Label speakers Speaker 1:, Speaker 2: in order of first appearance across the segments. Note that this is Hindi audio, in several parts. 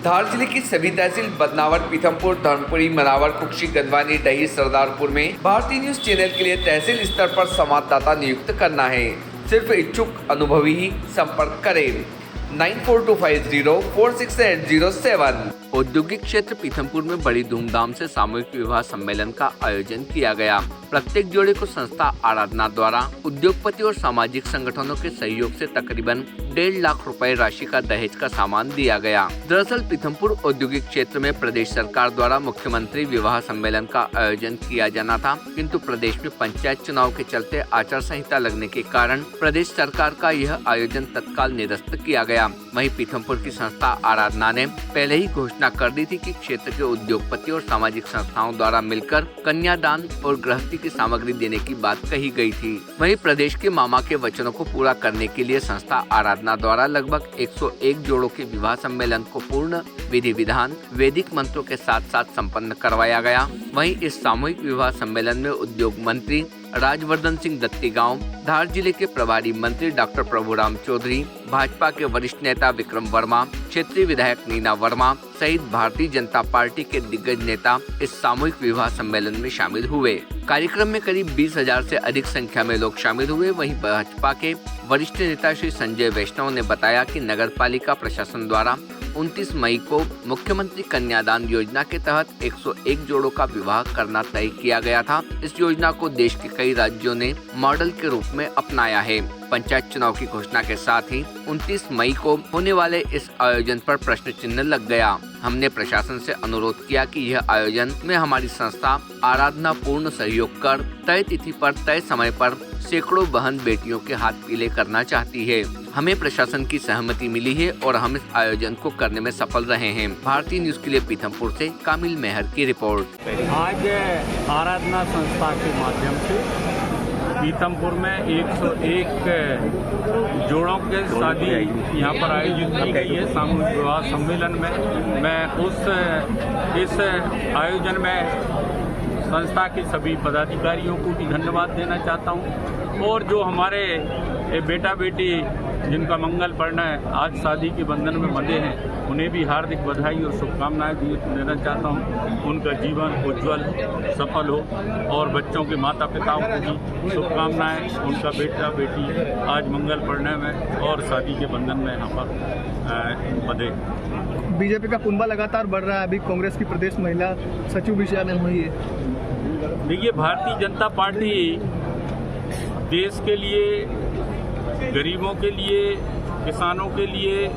Speaker 1: धार जिले की सभी तहसील बदनावर, पीथमपुर, धर्मपुरी, मनावर, कुक्षी, गंधवानी, डही, सरदारपुर में भारतीय न्यूज चैनल के लिए तहसील स्तर पर संवाददाता नियुक्त करना है। सिर्फ इच्छुक अनुभवी ही संपर्क करें। 9425046807। औद्योगिक क्षेत्र पीथमपुर में बड़ी धूमधाम से सामूहिक विवाह सम्मेलन का आयोजन किया गया। प्रत्येक जोड़े को संस्था आराधना द्वारा उद्योगपति और सामाजिक संगठनों के सहयोग से तकरीबन 1.5 लाख रुपए राशि का दहेज का सामान दिया गया। दरअसल पीथमपुर औद्योगिक क्षेत्र में प्रदेश सरकार द्वारा मुख्यमंत्री विवाह सम्मेलन का आयोजन किया जाना था, किंतु प्रदेश में पंचायत चुनाव के चलते आचार संहिता लगने के कारण प्रदेश सरकार का यह आयोजन तत्काल निरस्त किया गया। वहीं पीथमपुर की संस्था आराधना ने पहले ही घोषणा कर दी थी कि क्षेत्र के उद्योगपति और सामाजिक संस्थाओं द्वारा मिलकर कन्यादान और गृहस्थी की सामग्री देने की बात कही गई थी। वहीं प्रदेश के मामा के वचनों को पूरा करने के लिए संस्था आराधना द्वारा लगभग 101 जोड़ों के विवाह सम्मेलन को पूर्ण विधि विधान वैदिक मंत्रों के साथ साथ संपन्न करवाया गया। वहीं इस सामूहिक विवाह सम्मेलन में उद्योग मंत्री राजवर्धन सिंह दत्तीगांव, धार जिले के प्रभारी मंत्री डॉक्टर प्रभुराम चौधरी, भाजपा के वरिष्ठ नेता विक्रम वर्मा, क्षेत्रीय विधायक नीना वर्मा सहित भारतीय जनता पार्टी के दिग्गज नेता इस सामूहिक विवाह सम्मेलन में शामिल हुए। कार्यक्रम में करीब 20,000 से अधिक संख्या में लोग शामिल हुए। वहीं भाजपा के वरिष्ठ नेता श्री संजय वैष्णव ने बताया कि नगर पालिका प्रशासन द्वारा 29 मई को मुख्यमंत्री कन्यादान योजना के तहत 101 जोड़ों का विवाह करना तय किया गया था। इस योजना को देश के कई राज्यों ने मॉडल के रूप में अपनाया है। पंचायत चुनाव की घोषणा के साथ ही 29 मई को होने वाले इस आयोजन पर प्रश्न चिन्ह लग गया। हमने प्रशासन से अनुरोध किया कि यह आयोजन में हमारी संस्था आराधना पूर्ण सहयोग कर तय तिथि पर तय समय पर सैकड़ों बहन बेटियों के हाथ पीले करना चाहती है। हमें प्रशासन की सहमति मिली है और हम इस आयोजन को करने में सफल रहे हैं। भारतीय न्यूज के लिए पीथमपुर से कामिल मेहर की रिपोर्ट।
Speaker 2: आज आराधना संस्था के माध्यम से पीथमपुर में 101 जोड़ों के शादी यहाँ पर आयोजित की गई है सामूहिक विवाह सम्मेलन में। मैं इस आयोजन में संस्था के सभी पदाधिकारियों को भी धन्यवाद देना चाहता हूँ और जो हमारे बेटा बेटी जिनका मंगल पड़ना है आज शादी के बंधन में बंधे हैं उन्हें भी हार्दिक बधाई और शुभकामनाएं देना चाहता हूं। उनका जीवन उज्जवल सफल हो और बच्चों के माता पिताओं को भी शुभकामनाएं। उनका बेटा बेटी आज मंगल पड़ने में और शादी के बंधन में यहाँ पर बंधे।
Speaker 3: बीजेपी का कुनबा लगातार बढ़ रहा है। अभी कांग्रेस की प्रदेश महिला सचिव भी शामिल हुई है।
Speaker 2: देखिए, भारतीय जनता पार्टी देश के लिए, गरीबों के लिए, किसानों के लिए,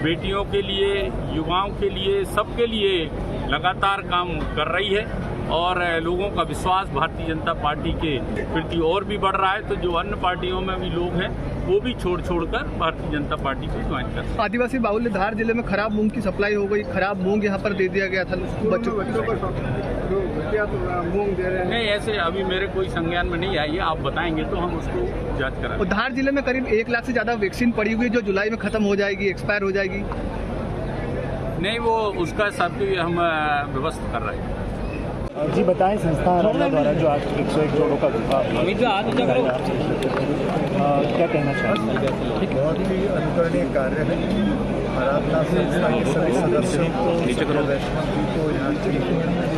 Speaker 2: बेटियों के लिए, युवाओं के लिए, सबके लिए लगातार काम कर रही है और लोगों का विश्वास भारतीय जनता पार्टी के प्रति और भी बढ़ रहा है। तो जो अन्य पार्टियों में भी लोग हैं वो भी छोड़कर भारतीय जनता पार्टी को ज्वाइन कर।
Speaker 3: आदिवासी बाहुल्य धार जिले में खराब मूंग की सप्लाई हो गई। खराब मूंग यहाँ पर दे दिया गया था बच्चों को। मूंग दे रहे हैं
Speaker 2: नहीं, ऐसे अभी मेरे कोई संज्ञान में नहीं आई है। आप बताएंगे तो हम उसको जांच कराएंगे।
Speaker 3: और धार जिले में करीब 1 लाख से ज्यादा वैक्सीन पड़ी हुई है जो जुलाई में खत्म हो जाएगी, एक्सपायर हो जाएगी।
Speaker 2: नहीं, वो उसका सब हम व्यवस्था कर रहे हैं।
Speaker 4: जी बताएं, संस्था आराधना द्वारा जो आज 101 जोड़ों का विवाह क्या कहना चाहते हैं?
Speaker 5: बहुत ही अनुकरणीय कार्य है। आराधना संस्था के सभी सदस्यों को, संजय वैष्णव जी को, यहाँ की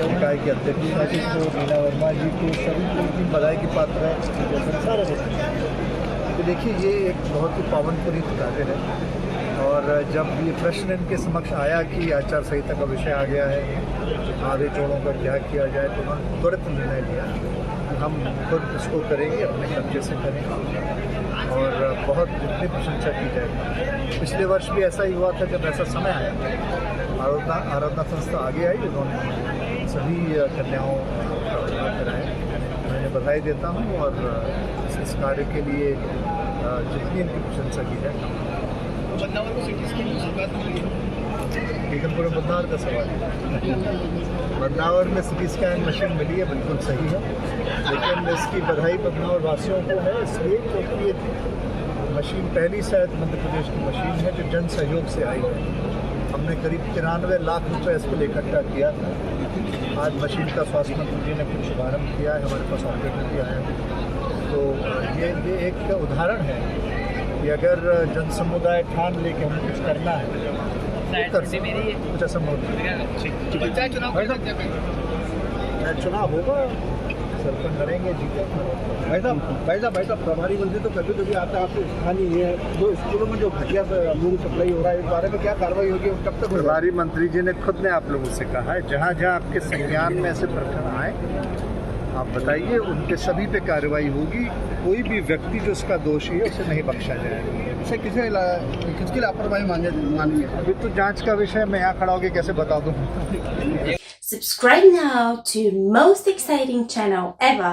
Speaker 5: इकाई के अध्यक्षा जी को, नीना वर्मा जी को, सभी को उनकी बधाई की पात्र है। तो देखिए, ये एक बहुत ही पावनपुरी कार्य है और जब ये प्रश्न इनके समक्ष आया कि आचार संहिता का विषय आ गया है, आधे जोड़ों का क्या किया जाए, तो उन्होंने तुरंत निर्णय लिया हम खुद इसको करेंगे, अपने कब्जे से करेंगे और बहुत जितनी प्रशंसा की जाएगी। पिछले वर्ष भी ऐसा ही हुआ था। जब ऐसा समय आया आराधना संस्था आगे आई, उन्होंने सभी कन्याओं कराए। मैं बधाई देता हूँ और इस कार्य के लिए जितनी इनकी प्रशंसा की जाए। पीथमपुर में बदनावर का सवाल है। बदनावर में सिटी स्कैन मशीन मिली है, बिल्कुल सही है, लेकिन इसकी बधाई बदनावर वासियों को है इसलिए क्योंकि ये मशीन पहली शायद मध्य प्रदेश की मशीन है जो जन सहयोग से आई है। हमने करीब 93 लाख रुपये इसको इकट्ठा किया था। आज मशीन का स्वास्थ्य मंत्री जी ने कुछ शुभारम्भ किया है, हमारे पास ऑपरेटर भी आए हैं। तो ये एक उदाहरण है कि अगर जन समुदाय ठान लेके हमें कुछ करना है उत्तर से कुछ ऐसा
Speaker 3: पंचायत चुनाव
Speaker 5: चुनाव होगा, सरपंच लड़ेंगे, जीतेंगे। भाई साहब प्रभारी मंत्री तो कभी कभी आता है आपको स्थानीय है, जो स्कूलों में जो घटिया मूंग सप्लाई हो रहा है इस बारे में क्या कार्रवाई होगी, कब तक? प्रभारी मंत्री जी ने खुद ने आप लोगों से कहा है, जहाँ जहाँ आपके संज्ञान में ऐसे प्रकरण आए आप बताइए, उनके सभी पे कार्रवाई होगी। कोई भी व्यक्ति जो उसका दोषी है उसे नहीं बख्शा जाएगा।
Speaker 3: इसे किसकी लापरवाही मानी है?
Speaker 5: अभी तो जांच का विषय, मैं यहाँ खड़ा होकर कैसे बता दूँ।
Speaker 6: Subscribe now to most exciting channel ever.